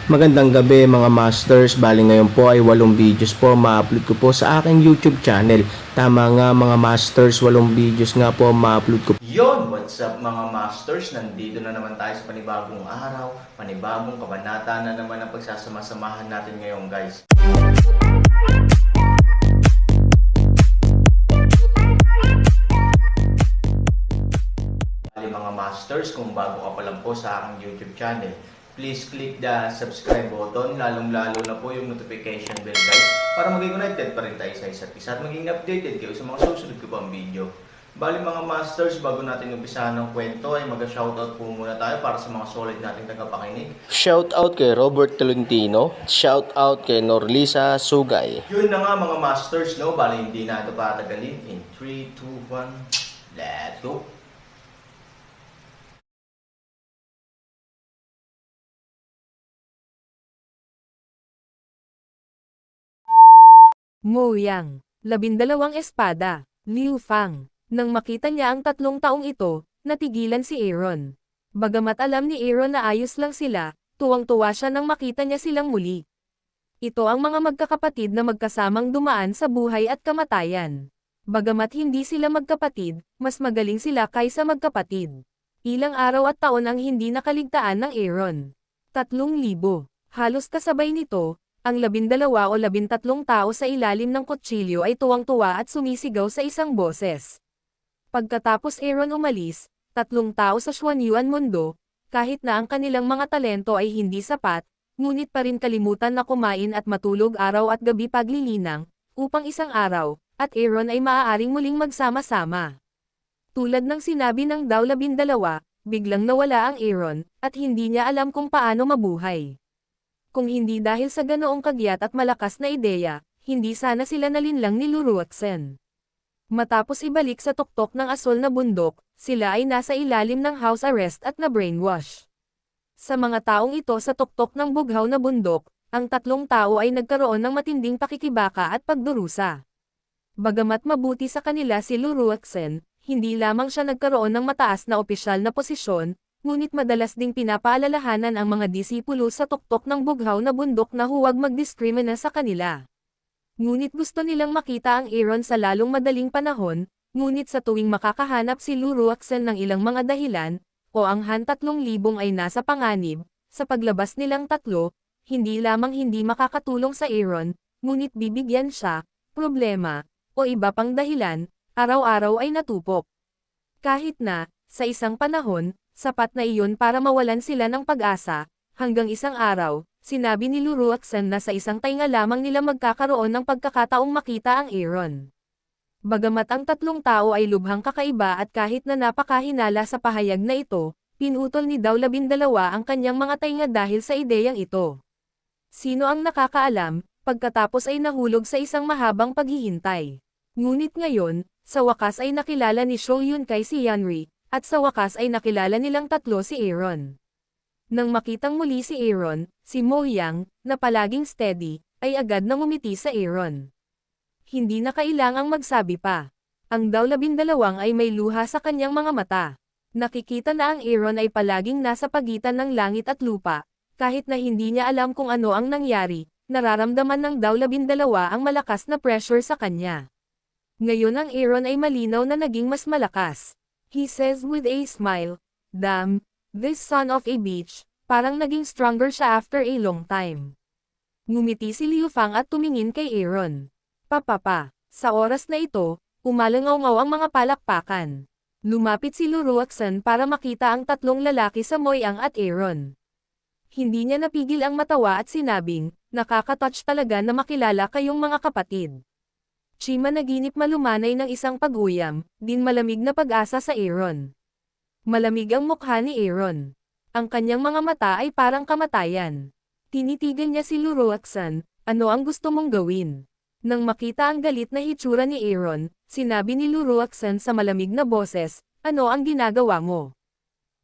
Magandang gabi mga masters, bali ngayon po ay 8 videos po ma-upload ko po sa aking YouTube channel. Tama nga mga masters, 8 videos nga po ma-upload ko. Yon, what's up mga masters? Nandito na naman tayo sa panibagong araw, panibagong kabanata na naman ang pagsasama-samahan natin ngayon guys. Bali mga masters, kung bago ka pa lang po sa aking YouTube channel, please click the subscribe button, lalong-lalo na po yung notification bell guys, para maging connected pa rin tayo sa isa't isa at maging updated kayo sa mga susunod ko pang video. Bali mga masters, bago natin umpisahan ng kwento ay mag-shoutout po muna tayo para sa mga solid nating tagapakinig. Shoutout kay Robert Tolentino, shoutout kay Norlisa Sugay. Yun na nga mga masters, no? Bali hindi na ito patagalin. In 3, 2, 1, let's go! Mo Yang, 12 espada, Liu Fang. Nang makita niya ang 3 taong ito, natigilan si Aaron. Bagamat alam ni Aaron na ayos lang sila, tuwang-tuwa siya nang makita niya silang muli. Ito ang mga magkakapatid na magkasamang dumaan sa buhay at kamatayan. Bagamat hindi sila magkapatid, mas magaling sila kaysa magkapatid. Ilang araw at taon ang hindi nakaligtaan ng Aaron. 3,000. Halos kasabay nito, ang 12 o 13 tao sa ilalim ng kutsilyo ay tuwang-tuwa at sumisigaw sa isang boses. Pagkatapos Aaron umalis, 3 tao sa Xuanyuan mundo, kahit na ang kanilang mga talento ay hindi sapat, ngunit pa rin kalimutan na kumain at matulog araw at gabi paglilinang, upang isang araw, at Aaron ay maaaring muling magsama-sama. Tulad ng sinabi ng daw 12, biglang nawala ang Aaron, at hindi niya alam kung paano mabuhay. Kung hindi dahil sa ganoong kagyat at malakas na ideya, hindi sana sila nalinlang ni Luruaksen. Matapos ibalik sa tuktok ng asol na bundok, sila ay nasa ilalim ng house arrest at na-brainwash. Sa mga taong ito sa tuktok ng bughaw na bundok, ang 3 tao ay nagkaroon ng matinding pakikibaka at pagdurusa. Bagamat mabuti sa kanila si Luruaksen, hindi lamang siya nagkaroon ng mataas na opisyal na posisyon, ngunit madalas ding pinapaalalahanan ang mga disipulo sa tuktok ng bughaw na bundok na huwag magdiskrimina sa kanila. Ngunit gusto nilang makita ang Aaron sa lalong madaling panahon, ngunit sa tuwing makakahanap si Luruaksen ng ilang mga dahilan, o ang Han 3,000 ay nasa panganib, sa paglabas nilang 3, hindi lamang hindi makakatulong sa Aaron, ngunit bibigyan siya, problema, o iba pang dahilan, araw-araw ay natupok. Kahit na, sa isang panahon, sapat na iyon para mawalan sila ng pag-asa, hanggang isang araw, sinabi ni Luruaksen na sa isang tainga lamang nila magkakaroon ng pagkakataong makita ang Aaron. Bagamat ang 3 tao ay lubhang kakaiba at kahit na napakahinala sa pahayag na ito, pinutol ni daw 12 ang kanyang mga tainga dahil sa ideyang ito. Sino ang nakakaalam, pagkatapos ay nahulog sa isang mahabang paghihintay. Ngunit ngayon, sa wakas ay nakilala ni Shou Yunkai si Yanri, at sa wakas ay nakilala nilang 3 si Aaron. Nang makitang muli si Aaron, si Mo Yang, na palaging steady, ay agad nang ngumiti sa Aaron. Hindi na kailangang magsabi pa. Ang daw 12 ay may luha sa kanyang mga mata. Nakikita na ang Aaron ay palaging nasa pagitan ng langit at lupa, kahit na hindi niya alam kung ano ang nangyari, nararamdaman ng daw 12 ang malakas na pressure sa kanya. Ngayon ang Aaron ay malinaw na naging mas malakas. He says with a smile, "Damn, this son of a bitch," parang naging stronger siya after a long time. Ngumiti si Liu Fang at tumingin kay Aaron. Papapa, sa oras na ito, umalangaw-ngaw ang mga palakpakan. Lumapit si Luruaksen para makita ang 3 lalaki sa Moyang at Aaron. Hindi niya napigil ang matawa at sinabing, nakaka-touch talaga na makilala kayong mga kapatid. Chima naginip malumanay ng isang pag-uyam, din malamig na pag-asa sa Aaron. Malamig ang mukha ni Aaron. Ang kanyang mga mata ay parang kamatayan. Tinitigan niya si Luruaksen, ano ang gusto mong gawin? Nang makita ang galit na hitsura ni Aaron, sinabi ni Luruaksen sa malamig na boses, ano ang ginagawa mo?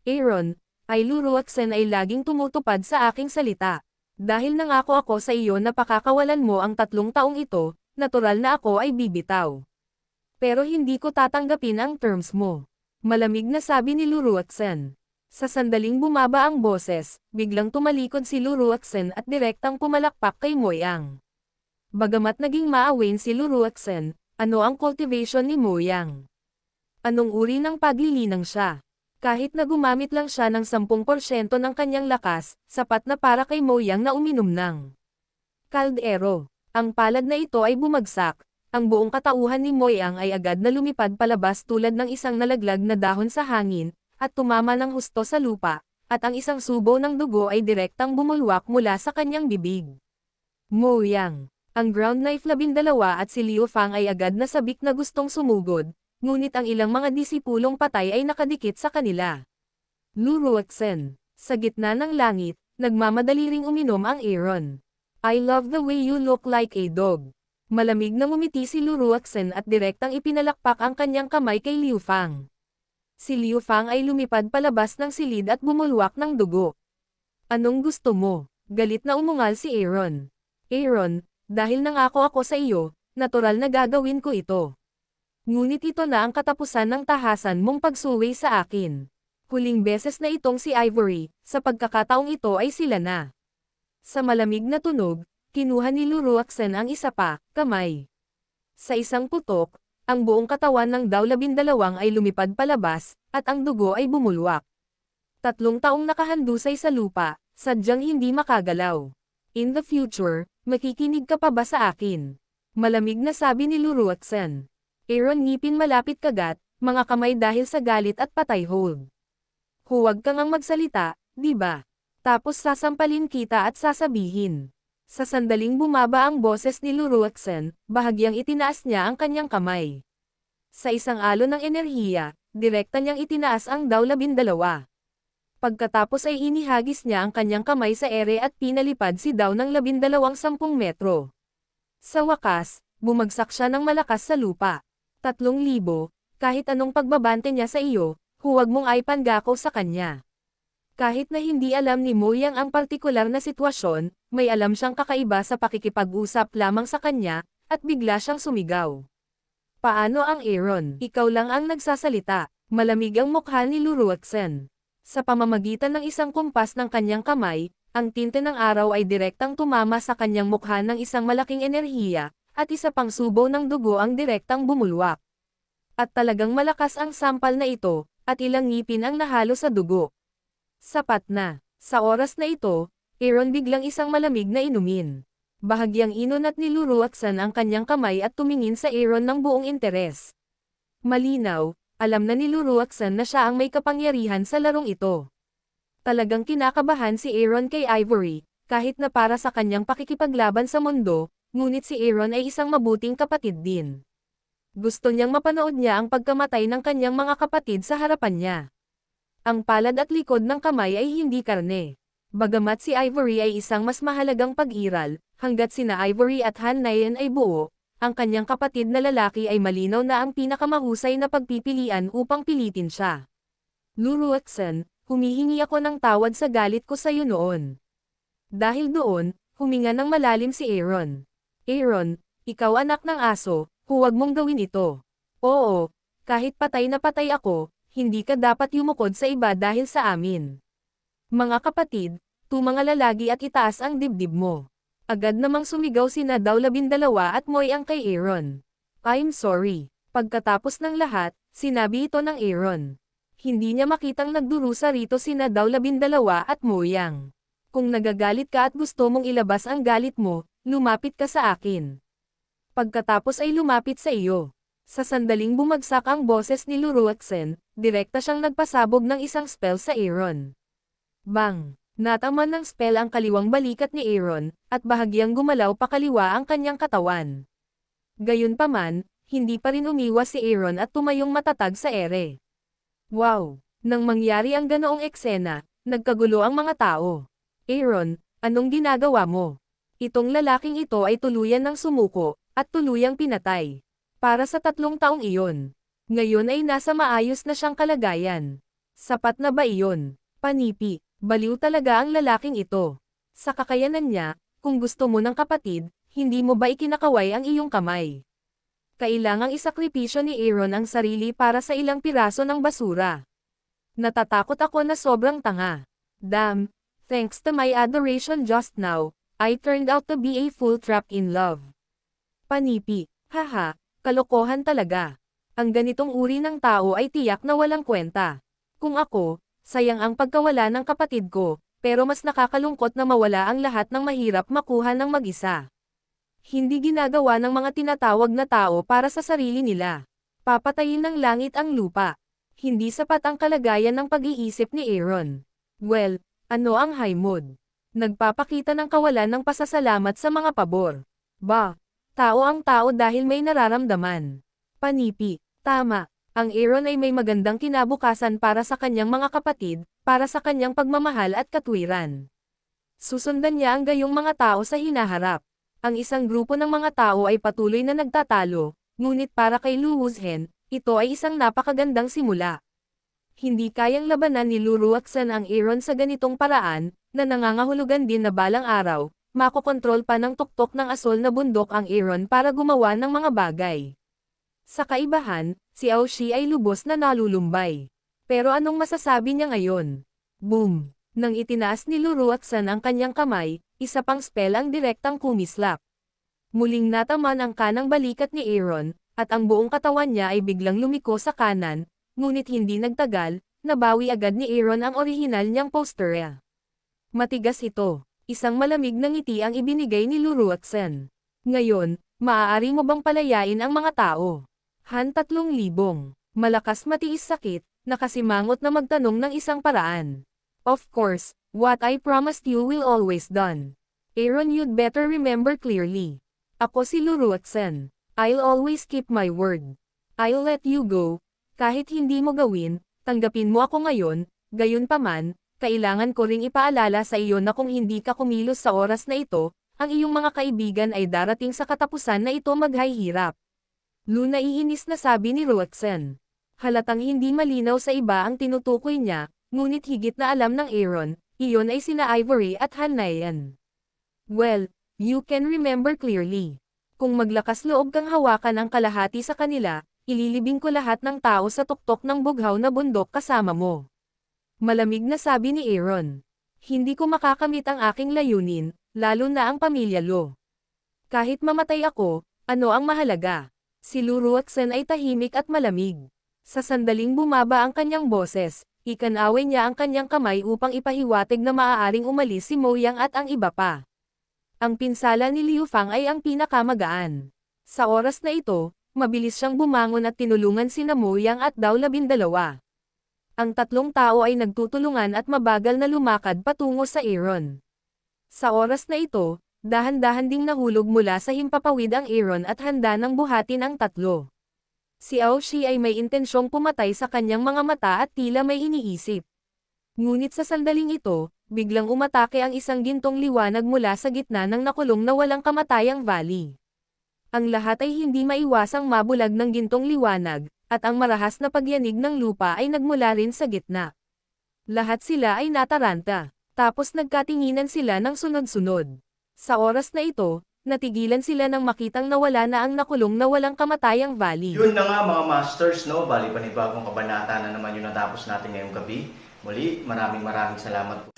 Aaron, ay Luruaksen ay laging tumutupad sa aking salita. Dahil nangako ako sa iyo na pakakawalan mo ang 3 taong ito, natural na ako ay bibitaw. Pero hindi ko tatanggapin ang terms mo. Malamig na sabi ni Luruaksen. Sa sandaling bumaba ang boses, biglang tumalikod si Luruaxen at direktang pumalakpak kay Moyang. Bagamat naging maawain si Luruaxen, ano ang cultivation ni Moyang? Anong uri ng paglilinang siya? Kahit na gumamit lang siya ng 10% ng kanyang lakas, sapat na para kay Moyang na uminom ng kaldero. Ang palad na ito ay bumagsak, ang buong katauhan ni Moyang ay agad na lumipad palabas tulad ng isang nalaglag na dahon sa hangin, at tumama ng husto sa lupa, at ang isang subo ng dugo ay direktang bumulwak mula sa kanyang bibig. Moyang. Ang ground knife 12 at si Liu Fang ay agad na sabik na gustong sumugod, ngunit ang ilang mga disipulong patay ay nakadikit sa kanila. Luruaxen. Sa gitna ng langit, nagmamadali ring uminom ang Aaron. I love the way you look like a dog. Malamig na ngumiti si Luruaxen at direktang ipinalakpak ang kanyang kamay kay Liu Fang. Si Liu Fang ay lumipad palabas ng silid at bumulwak ng dugo. Anong gusto mo? Galit na umungal si Aaron. Aaron, dahil nangako ako sa iyo, natural na gagawin ko ito. Ngunit ito na ang katapusan ng tahasan mong pagsuway sa akin. Huling beses na itong si Ivory, sa pagkakataong ito ay sila na. Sa malamig na tunog, kinuha ni Luruaxen ang isa pa, kamay. Sa isang putok, ang buong katawan ng Dao 12 ay lumipad palabas, at ang dugo ay bumulwak. 3 taong nakahandusay sa lupa, sadyang hindi makagalaw. In the future, makikinig ka pa ba sa akin? Malamig na sabi ni Luruaxen. Aaron ngipin malapit kagat, mga kamay dahil sa galit at patay hold. Huwag kang ang magsalita, di ba? Tapos sasampalin kita at sasabihin. Sa sandaling bumaba ang boses ni Luruaxen, bahagyang itinaas niya ang kanyang kamay. Sa isang alon ng enerhiya, direkta niyang itinaas ang Dao 12. Pagkatapos ay inihagis niya ang kanyang kamay sa ere at pinalipad si Dao ng 12 10 metro. Sa wakas, bumagsak siya ng malakas sa lupa. 3,000, kahit anong pagbabante niya sa iyo, huwag mong aipangako sa kanya. Kahit na hindi alam ni Moyang ang partikular na sitwasyon, may alam siyang kakaiba sa pakikipag-usap lamang sa kanya, at bigla siyang sumigaw. Paano ang Aaron? Ikaw lang ang nagsasalita. Malamig ang mukha ni Luruaxen. Sa pamamagitan ng isang kumpas ng kanyang kamay, ang tinte ng araw ay direktang tumama sa kanyang mukha ng isang malaking enerhiya, at isa pang subo ng dugo ang direktang bumulwak. At talagang malakas ang sampal na ito, at ilang ngipin ang nahalo sa dugo. Sapat na. Sa oras na ito, Aaron biglang isang malamig na inumin. Bahagyang inunat ni Luruaxen ang kanyang kamay at tumingin sa Aaron ng buong interes. Malinaw, alam na ni Luruaxen na siya ang may kapangyarihan sa larong ito. Talagang kinakabahan si Aaron kay Ivory, kahit na para sa kanyang pakikipaglaban sa mundo, ngunit si Aaron ay isang mabuting kapatid din. Gusto niyang mapanood niya ang pagkamatay ng kanyang mga kapatid sa harapan niya. Ang palad at likod ng kamay ay hindi karne. Bagamat si Ivory ay isang mas mahalagang pag-iral, hanggat sina Ivory at Han Nayan ay buo, ang kanyang kapatid na lalaki ay malinaw na ang pinakamahusay na pagpipilian upang pilitin siya. Luruaxen, humihingi ako ng tawad sa galit ko sa iyo noon. Dahil doon, huminga ng malalim si Aaron. Aaron, ikaw anak ng aso, huwag mong gawin ito. Oo, kahit patay na patay ako, hindi ka dapat yumukod sa iba dahil sa amin. Mga kapatid, mga lalagi at itaas ang dibdib mo. Agad namang sumigaw sina Dao 12 at Moyang kay Aaron. I'm sorry. Pagkatapos ng lahat, sinabi ito ng Aaron. Hindi niya makitang nagdurusa rito sina Dao 12 at Moyang. Kung nagagalit ka at gusto mong ilabas ang galit mo, lumapit ka sa akin. Pagkatapos ay lumapit sa iyo. Sa sandaling bumagsak ang boses ni Luruaxen, direkta siyang nagpasabog ng isang spell sa Aaron. Bang! Nataman ng spell ang kaliwang balikat ni Aaron, at bahagyang gumalaw pa kaliwa ang kanyang katawan. Gayunpaman, hindi pa rin umiwas si Aaron at tumayong matatag sa ere. Wow! Nang mangyari ang ganoong eksena, nagkagulo ang mga tao. Aaron, anong ginagawa mo? Itong lalaking ito ay tuluyan ng sumuko, at tuluyang pinatay. Para sa 3 taong iyon. Ngayon ay nasa maayos na siyang kalagayan. Sapat na ba iyon? Panipi, baliw talaga ang lalaking ito. Sa kakayanan niya, kung gusto mo ng kapatid, hindi mo ba ikinakaway ang iyong kamay? Kailangang isakripisyo ni Aaron ang sarili para sa ilang piraso ng basura. Natatakot ako na sobrang tanga. Damn, thanks to my adoration just now, I turned out to be a fool trapped in love. Panipi, haha, kalokohan talaga. Ang ganitong uri ng tao ay tiyak na walang kwenta. Kung ako, sayang ang pagkawala ng kapatid ko, pero mas nakakalungkot na mawala ang lahat ng mahirap makuha ng mag-isa. Hindi ginagawa ng mga tinatawag na tao para sa sarili nila. Papatayin ng langit ang lupa. Hindi sapat ang kalagayan ng pag-iisip ni Aaron. Well, ano ang high mood? Nagpapakita ng kawalan ng pasasalamat sa mga pabor. Ba, tao ang tao dahil may nararamdaman. Panipi, tama. Ang Aaron ay may magandang kinabukasan para sa kanyang mga kapatid, para sa kanyang pagmamahal at katwiran. Susundan niya ang gayong mga tao sa hinaharap. Ang isang grupo ng mga tao ay patuloy na nagtatalo, ngunit para kay Lu Wuzhen, ito ay isang napakagandang simula. Hindi kayang labanan ni Lu Ruoxan ang Aaron sa ganitong paraan, na nangangahulugan din na balang araw, makokontrol pa ng tuktok ng asol na bundok ang Aaron para gumawa ng mga bagay. Sa kaibahan, si Aoshi ay lubos na nalulumbay. Pero anong masasabi niya ngayon? Boom! Nang itinaas ni Lu Ruoxan ang kanyang kamay, isa pang spell ang direktang kumislap. Muling nataman ang kanang balikat ni Aaron, at ang buong katawan niya ay biglang lumiko sa kanan, ngunit hindi nagtagal, nabawi agad ni Aaron ang orihinal niyang postura. Matigas ito. Isang malamig na ngiti ang ibinigay ni Lu Ruoxan. Ngayon, maaari mo bang palayain ang mga tao? Han 3,000. Malakas matiis sakit, nakasimangot na magtanong ng isang paraan. Of course, what I promised you will always done. Aaron, you'd better remember clearly. Ako si Lu Ruoxan. I'll always keep my word. I'll let you go. Kahit hindi mo gawin, tanggapin mo ako ngayon, gayunpaman, kailangan ko ring ipaalala sa iyo na kung hindi ka kumilos sa oras na ito, ang iyong mga kaibigan ay darating sa katapusan na ito maghihirap. Lu, naiinis na sabi ni Ruoxan. Halatang hindi malinaw sa iba ang tinutukoy niya, ngunit higit na alam ng Aaron, iyon ay sina Ivory at Han Nayan. Well, you can remember clearly. Kung maglakas loob kang hawakan ang kalahati sa kanila, ililibing ko lahat ng tao sa tuktok ng bughaw na bundok kasama mo. Malamig na sabi ni Aaron. Hindi ko makakamit ang aking layunin, lalo na ang pamilya Lo. Kahit mamatay ako, ano ang mahalaga? Si Lu Ruoxan ay tahimik at malamig. Sa sandaling bumaba ang kanyang boses, ikanaway niya ang kanyang kamay upang ipahiwatig na maaaring umalis si Mo Yang at ang iba pa. Ang pinsala ni Liu Fang ay ang pinakamagaan. Sa oras na ito, mabilis siyang bumangon at tinulungan sina Mo Yang at Dao 12. Ang tatlong tao ay nagtutulungan at mabagal na lumakad patungo sa Aaron. Sa oras na ito, dahan-dahan ding nahulog mula sa himpapawid ang Aaron at handa nang buhatin ang tatlo. Si Aoshi ay may intensyong pumatay sa kanyang mga mata at tila may iniisip. Ngunit sa sandaling ito, biglang umatake ang isang gintong liwanag mula sa gitna ng nakulong na walang kamatayang valley. Ang lahat ay hindi maiwasang mabulag ng gintong liwanag, at ang marahas na pagyanig ng lupa ay nagmula rin sa gitna. Lahat sila ay nataranta, tapos nagkatinginan sila ng sunod-sunod. Sa oras na ito, natigilan sila nang makitang nawala na ang nakulong na walang kamatayang valley. Yun na nga mga masters, no? Bali panibagong kabanata na naman yung natapos natin ngayong gabi. Muli, maraming salamat po.